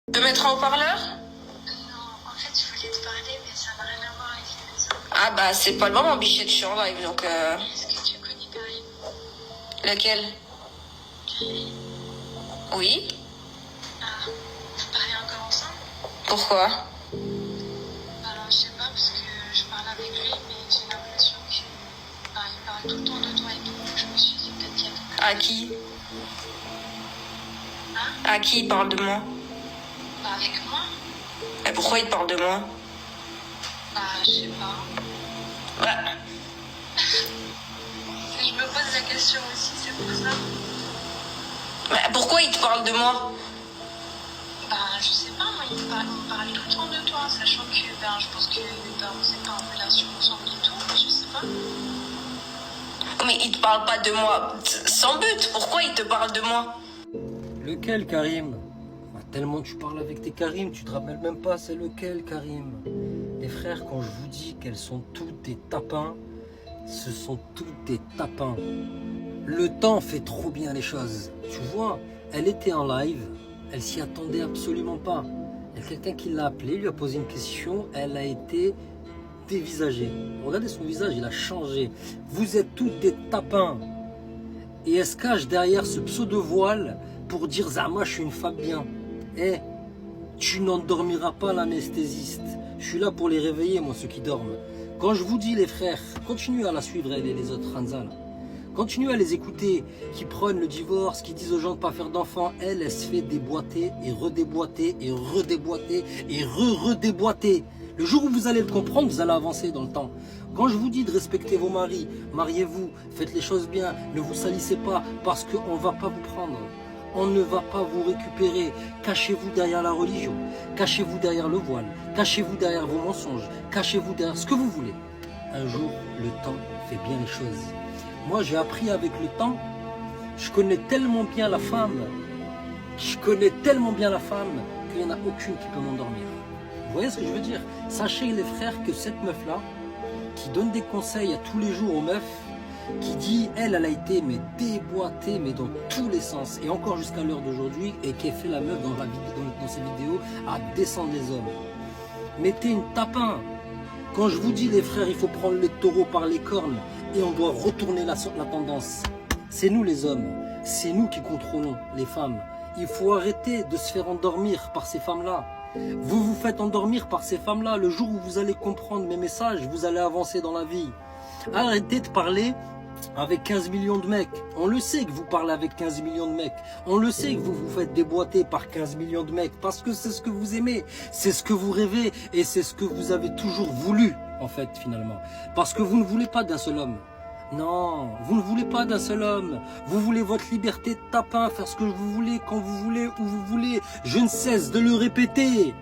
De mettre en haut-parleur? Non, en fait, je voulais te parler, mais ça n'a rien à voir avec les maisons. Ah bah c'est pas le moment, Bichette, je suis en live, donc Est-ce que tu connais Karim? Lequel? Karim? Oui? Ah, vous parlez encore ensemble? Pourquoi? Bah, je sais pas, parce que je parle avec lui, mais j'ai l'impression que il parle tout le temps de toi et tout. Donc je me suis dit peut-être qu'il y a quelque chose. À qui? Hein? À qui il parle de moi? Bah, avec moi? Et pourquoi il te parle de moi? Bah, je sais pas. Bah, Je me pose la question aussi, c'est pour ça. pourquoi il te parle de moi? Bah, je sais pas, moi, il me parle tout le temps de toi, sachant que, je pense que, vous êtes pas en relation ensemble et tout, mais je sais pas. Mais il te parle pas de moi sans but, pourquoi il te parle de moi? Lequel, Karim? Tellement tu parles avec tes Karim, tu te rappelles même pas c'est lequel, Karim? Les frères, quand je vous dis qu'elles sont toutes des tapins, ce sont toutes des tapins. Le temps fait trop bien les choses. Tu vois, elle était en live, elle s'y attendait absolument pas. Il y a quelqu'un qui l'a appelée, lui a posé une question, elle a été dévisagée. Regardez son visage, il a changé. Vous êtes toutes des tapins. Et elle se cache derrière ce pseudo-voile pour dire Zama, je suis une femme bien. Eh, tu n'endormiras pas l'anesthésiste. Je suis là pour les réveiller, moi, ceux qui dorment. Quand je vous dis, les frères, continuez à la suivre, elle et les autres Hanza, là. Continuez à les écouter, qui prônent le divorce, qui disent aux gens de ne pas faire d'enfants. Elle se fait déboîter et redéboîter et redéboîter et redéboîter. Le jour où vous allez le comprendre, vous allez avancer dans le temps. Quand je vous dis de respecter vos maris, mariez-vous, faites les choses bien, ne vous salissez pas, parce qu'on ne va pas vous prendre. On ne va pas vous récupérer. Cachez-vous derrière la religion, cachez-vous derrière le voile, cachez-vous derrière vos mensonges, cachez-vous derrière ce que vous voulez. Un jour, le temps fait bien les choses. Moi, j'ai appris avec le temps, je connais tellement bien la femme, qu'il n'y en a aucune qui peut m'endormir. Vous voyez ce que je veux dire? Sachez les frères que cette meuf-là, qui donne des conseils à tous les jours aux meufs, qui dit, elle a été mais déboîtée, mais dans tous les sens, et encore jusqu'à l'heure d'aujourd'hui, et qui a fait la meuf dans ses vidéos à descendre les hommes. Mettez une tapin. Quand je vous dis, les frères, il faut prendre les taureaux par les cornes, et on doit retourner la tendance. C'est nous les hommes, c'est nous qui contrôlons les femmes. Il faut arrêter de se faire endormir par ces femmes-là. Vous vous faites endormir par ces femmes-là. Le jour où vous allez comprendre mes messages, vous allez avancer dans la vie. Arrêtez de parler avec 15 millions de mecs. On le sait que vous parlez avec 15 millions de mecs. On le sait que vous vous faites déboîter par 15 millions de mecs. Parce que c'est ce que vous aimez. C'est ce que vous rêvez. Et c'est ce que vous avez toujours voulu, en fait, finalement. Parce que vous ne voulez pas d'un seul homme. Non, vous ne voulez pas d'un seul homme. Vous voulez votre liberté de tapin, faire ce que vous voulez, quand vous voulez, où vous voulez. Je ne cesse de le répéter.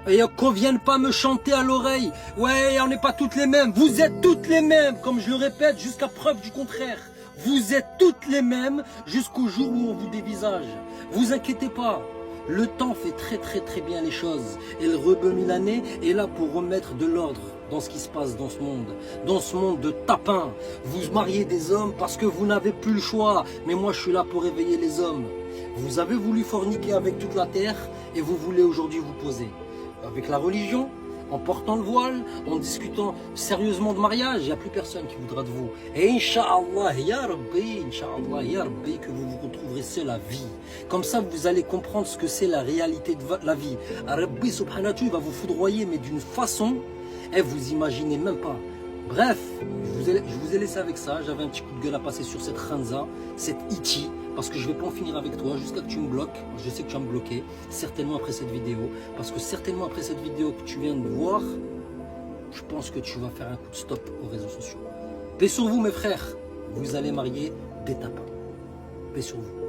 Et qu'on vienne pas me chanter à l'oreille. Ouais, on n'est pas toutes les mêmes. Vous êtes toutes les mêmes, comme je le répète, jusqu'à preuve du contraire. Vous êtes toutes les mêmes jusqu'au jour où on vous dévisage. Vous inquiétez pas. Le temps fait très bien les choses. Et le rebeu milanais est là pour remettre de l'ordre dans ce qui se passe dans ce monde. Dans ce monde de tapins. Vous mariez des hommes parce que vous n'avez plus le choix. Mais moi, je suis là pour réveiller les hommes. Vous avez voulu forniquer avec toute la terre et vous voulez aujourd'hui vous poser. Avec la religion, en portant le voile, en discutant sérieusement de mariage, il n'y a plus personne qui voudra de vous. Et Inch'Allah, Ya Rabbi, que vous vous retrouverez seul à vie. Comme ça, vous allez comprendre ce que c'est la réalité de la vie. Rabbi subhanahu va vous foudroyer, mais d'une façon, et vous imaginez même pas. Bref, je vous ai laissé avec ça. J'avais un petit coup de gueule à passer sur cette Khanza, cette Iti, parce que je ne vais pas en finir avec toi jusqu'à que tu me bloques. Je sais que tu vas me bloquer, certainement après cette vidéo. Parce que certainement après cette vidéo que tu viens de voir, je pense que tu vas faire un coup de stop aux réseaux sociaux. Paix sur vous mes frères, vous allez marier des tapins. Paix sur vous.